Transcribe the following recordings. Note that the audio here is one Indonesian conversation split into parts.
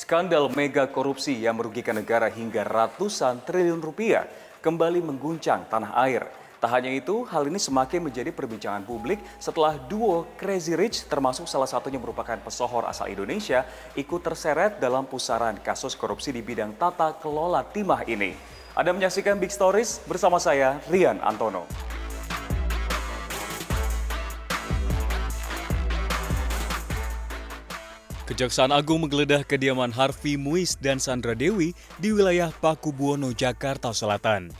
Skandal mega korupsi yang merugikan negara hingga ratusan triliun rupiah kembali mengguncang tanah air. Tak hanya itu, hal ini semakin menjadi perbincangan publik setelah duo Crazy Rich termasuk salah satunya merupakan pesohor asal Indonesia ikut terseret dalam pusaran kasus korupsi di bidang tata kelola timah ini. Anda menyaksikan Big Stories bersama saya, Rian Antono. Kejaksaan Agung menggeledah kediaman Harvey Muiz dan Sandra Dewi di wilayah Pakubuwono, Jakarta Selatan.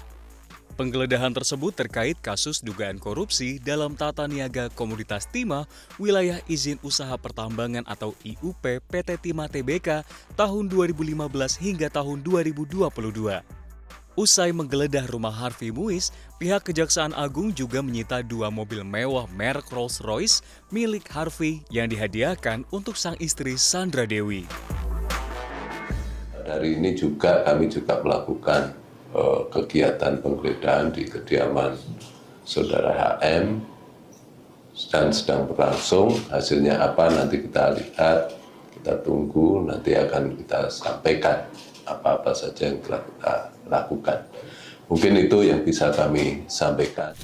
Penggeledahan tersebut terkait kasus dugaan korupsi dalam tata niaga komoditas timah wilayah izin usaha pertambangan atau IUP PT Timah Tbk tahun 2015 hingga tahun 2022. Usai menggeledah rumah Harvey Muiz, pihak Kejaksaan Agung juga menyita 2 mobil mewah merek Rolls-Royce milik Harvey yang dihadiahkan untuk sang istri Sandra Dewi. Hari ini juga kami melakukan kegiatan penggeledahan di kediaman Saudara HM dan sedang berlangsung. Hasilnya apa nanti kita lihat, kita tunggu, nanti akan kita sampaikan apa-apa saja yang telah kita lakukan. Mungkin itu yang bisa kami sampaikan.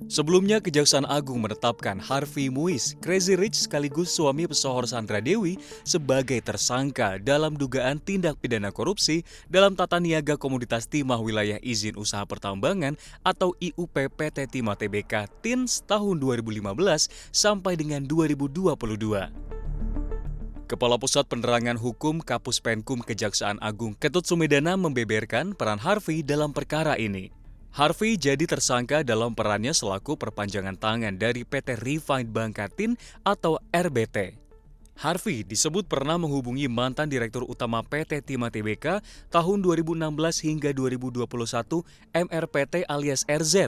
Sebelumnya, Kejaksaan Agung menetapkan Harvey Muiz, Crazy Rich sekaligus suami pesohor Sandra Dewi sebagai tersangka dalam dugaan tindak pidana korupsi dalam tata niaga komoditas timah wilayah izin usaha pertambangan atau IUP PT Timah Tbk TINS tahun 2015 sampai dengan 2022. Kepala Pusat Penerangan Hukum Kapus Penkum Kejaksaan Agung Ketut Sumedana membeberkan peran Harvey dalam perkara ini. Harvey jadi tersangka dalam perannya selaku perpanjangan tangan dari PT Refined Bangkatin atau RBT. Harvey disebut pernah menghubungi mantan Direktur Utama PT Timah Tbk tahun 2016 hingga 2021 MRPT alias RZ.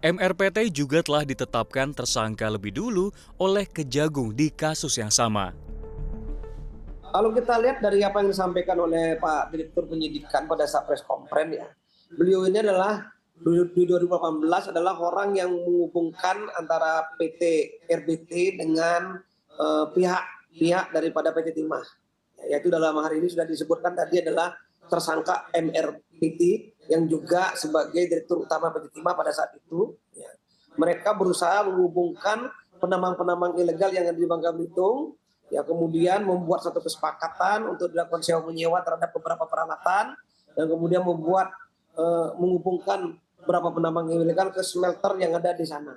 MRPT juga telah ditetapkan tersangka lebih dulu oleh Kejagung di kasus yang sama. Kalau kita lihat dari apa yang disampaikan oleh Pak Direktur Penyidikan pada saat press conference ya, beliau ini adalah di 2018 adalah orang yang menghubungkan antara PT RBT dengan pihak daripada PT Timah. Yaitu dalam hari ini sudah disebutkan tadi adalah tersangka MRPT yang juga sebagai Direktur Utama PT Timah pada saat itu. Ya. Mereka berusaha menghubungkan penambang-penambang ilegal yang ada di Bangka Belitung. Ya, kemudian membuat satu kesepakatan untuk dilakukan sewa menyewa terhadap beberapa peralatan dan kemudian menghubungkan beberapa penambang ilegal ke smelter yang ada di sana.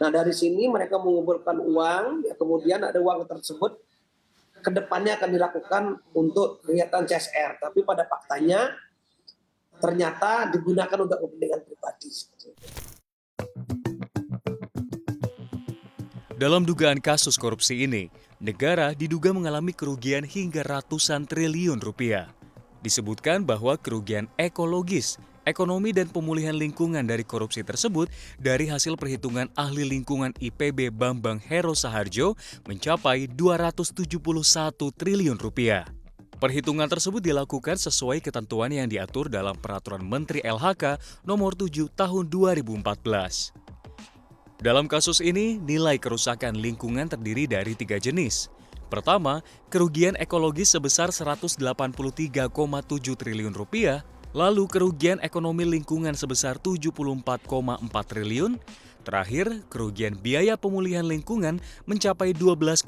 Nah, dari sini mereka mengumpulkan uang, ya, kemudian ada uang tersebut kedepannya akan dilakukan untuk kegiatan CSR, tapi pada faktanya ternyata digunakan untuk kepentingan pribadi. Dalam dugaan kasus korupsi ini, negara diduga mengalami kerugian hingga ratusan triliun rupiah. Disebutkan bahwa kerugian ekologis, ekonomi dan pemulihan lingkungan dari korupsi tersebut dari hasil perhitungan ahli lingkungan IPB Bambang Hero Saharjo mencapai 271 triliun rupiah. Perhitungan tersebut dilakukan sesuai ketentuan yang diatur dalam Peraturan Menteri LHK Nomor 7 Tahun 2014. Dalam kasus ini, nilai kerusakan lingkungan terdiri dari 3 jenis. Pertama, kerugian ekologis sebesar 183,7 triliun rupiah, lalu kerugian ekonomi lingkungan sebesar 74,4 triliun, terakhir kerugian biaya pemulihan lingkungan mencapai 12,1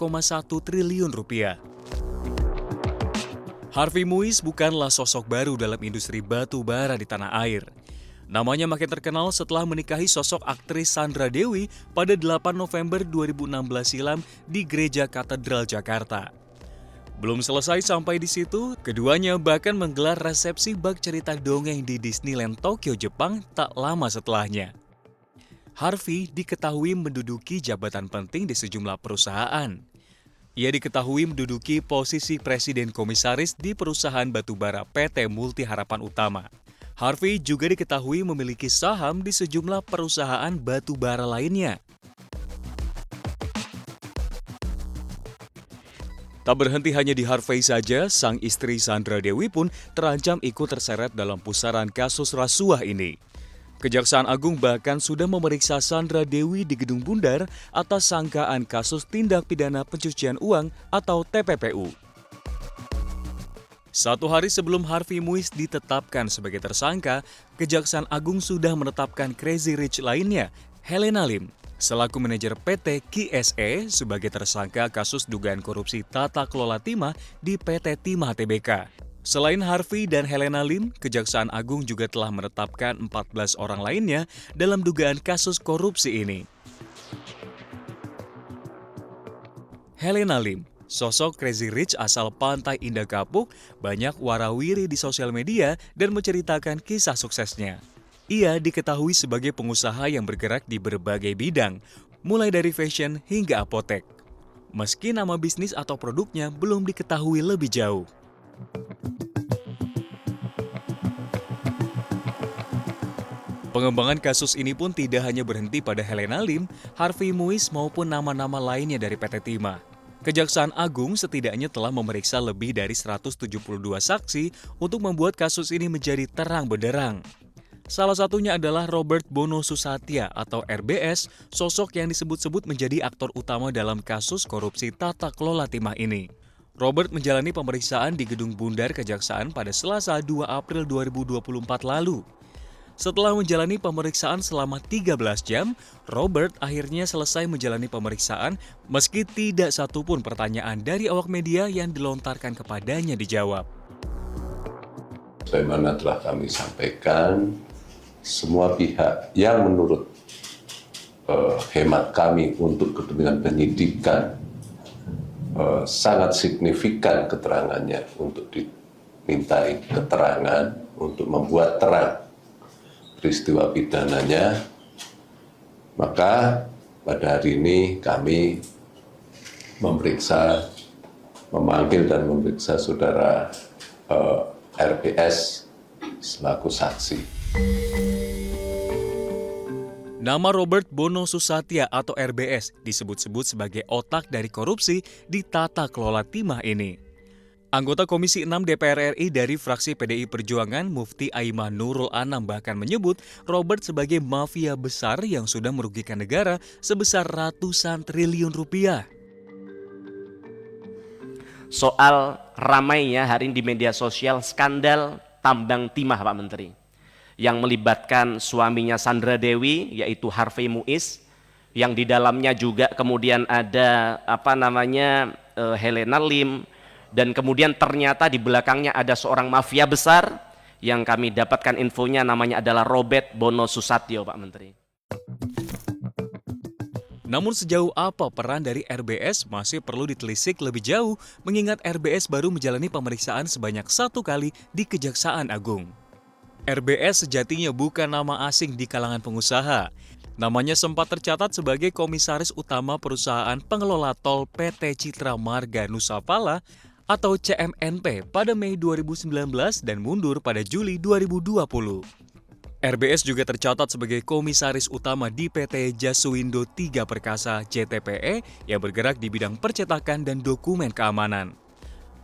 triliun rupiah. Harvey Muiz bukanlah sosok baru dalam industri batu bara di tanah air. Namanya makin terkenal setelah menikahi sosok aktris Sandra Dewi pada 8 November 2016 silam di Gereja Katedral Jakarta. Belum selesai sampai di situ, keduanya bahkan menggelar resepsi bak cerita dongeng di Disneyland Tokyo, Jepang tak lama setelahnya. Harvey diketahui menduduki jabatan penting di sejumlah perusahaan. Ia diketahui menduduki posisi Presiden Komisaris di perusahaan batubara PT Multi Harapan Utama. Harvey juga diketahui memiliki saham di sejumlah perusahaan batubara lainnya. Tak berhenti hanya di Harvey saja, sang istri Sandra Dewi pun terancam ikut terseret dalam pusaran kasus rasuah ini. Kejaksaan Agung bahkan sudah memeriksa Sandra Dewi di Gedung Bundar atas sangkaan kasus tindak pidana pencucian uang atau TPPU. 1 hari sebelum Harvey Muiz ditetapkan sebagai tersangka, Kejaksaan Agung sudah menetapkan Crazy Rich lainnya, Helena Lim, selaku manajer PT KSE sebagai tersangka kasus dugaan korupsi tata kelola timah di PT Timah Tbk. Selain Harvey dan Helena Lim, Kejaksaan Agung juga telah menetapkan 14 orang lainnya dalam dugaan kasus korupsi ini. Helena Lim, sosok Crazy Rich asal Pantai Indah Kapuk, banyak warawiri di sosial media dan menceritakan kisah suksesnya. Ia diketahui sebagai pengusaha yang bergerak di berbagai bidang, mulai dari fashion hingga apotek. Meski nama bisnis atau produknya belum diketahui lebih jauh. Pengembangan kasus ini pun tidak hanya berhenti pada Helena Lim, Harvey Muiz maupun nama-nama lainnya dari PT Timah. Kejaksaan Agung setidaknya telah memeriksa lebih dari 172 saksi untuk membuat kasus ini menjadi terang benderang. Salah satunya adalah Robert Bono Susatya atau RBS, sosok yang disebut-sebut menjadi aktor utama dalam kasus korupsi tata kelola timah ini. Robert menjalani pemeriksaan di Gedung Bundar Kejaksaan pada Selasa 2 April 2024 lalu. Setelah menjalani pemeriksaan selama 13 jam, Robert akhirnya selesai menjalani pemeriksaan meski tidak satupun pertanyaan dari awak media yang dilontarkan kepadanya dijawab. Sebagaimana telah kami sampaikan, semua pihak yang menurut hemat kami untuk kepentingan penyidikan sangat signifikan keterangannya untuk dimintai keterangan untuk membuat terang peristiwa pidananya, maka pada hari ini kami memanggil dan memeriksa saudara RBS selaku saksi. Nama Robert Bono Susatya atau RBS disebut-sebut sebagai otak dari korupsi di tata kelola timah ini. Anggota Komisi 6 DPR RI dari fraksi PDI Perjuangan Mufti Aiman Nurul Anam bahkan menyebut Robert sebagai mafia besar yang sudah merugikan negara sebesar ratusan triliun rupiah. Soal ramainya hari ini di media sosial skandal tambang timah Pak Menteri, yang melibatkan suaminya Sandra Dewi yaitu Harvey Muiz, yang di dalamnya juga kemudian ada Helena Lim, dan kemudian ternyata di belakangnya ada seorang mafia besar yang kami dapatkan infonya namanya adalah Robert Bono Susatyo, Pak Menteri. Namun sejauh apa peran dari RBS masih perlu ditelisik lebih jauh mengingat RBS baru menjalani pemeriksaan sebanyak 1 kali di Kejaksaan Agung. RBS sejatinya bukan nama asing di kalangan pengusaha. Namanya sempat tercatat sebagai komisaris utama perusahaan pengelola tol PT Citra Marga Nusapala atau CMNP pada Mei 2019 dan mundur pada Juli 2020. RBS juga tercatat sebagai komisaris utama di PT Jasuwindo 3 Perkasa JTPE yang bergerak di bidang percetakan dan dokumen keamanan.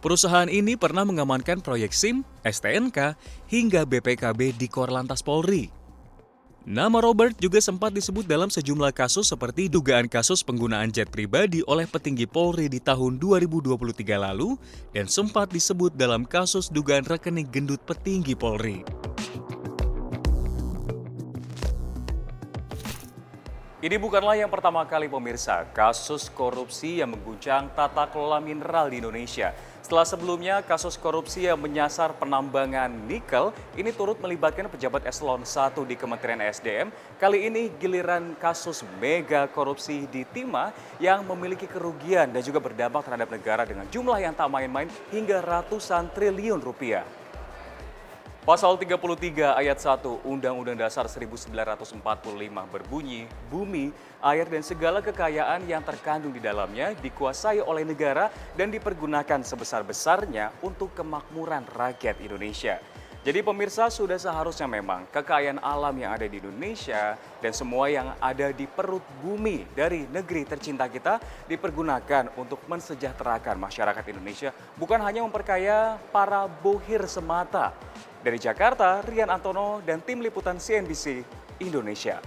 Perusahaan ini pernah mengamankan proyek SIM, STNK, hingga BPKB di Korlantas Polri. Nama Robert juga sempat disebut dalam sejumlah kasus seperti dugaan kasus penggunaan jet pribadi oleh petinggi Polri di tahun 2023 lalu dan sempat disebut dalam kasus dugaan rekening gendut petinggi Polri. Ini bukanlah yang pertama kali pemirsa kasus korupsi yang mengguncang tata kelola mineral di Indonesia. Setelah sebelumnya kasus korupsi yang menyasar penambangan nikel ini turut melibatkan pejabat eselon 1 di Kementerian SDM. Kali ini giliran kasus mega korupsi di Timah yang memiliki kerugian dan juga berdampak terhadap negara dengan jumlah yang tak main-main hingga ratusan triliun rupiah. Pasal 33 ayat 1 Undang-Undang Dasar 1945 berbunyi, bumi, air dan segala kekayaan yang terkandung di dalamnya dikuasai oleh negara dan dipergunakan sebesar-besarnya untuk kemakmuran rakyat Indonesia. Jadi pemirsa sudah seharusnya memang kekayaan alam yang ada di Indonesia dan semua yang ada di perut bumi dari negeri tercinta kita dipergunakan untuk mensejahterakan masyarakat Indonesia, bukan hanya memperkaya para bohir semata. Dari Jakarta, Rian Antono dan tim liputan CNBC Indonesia.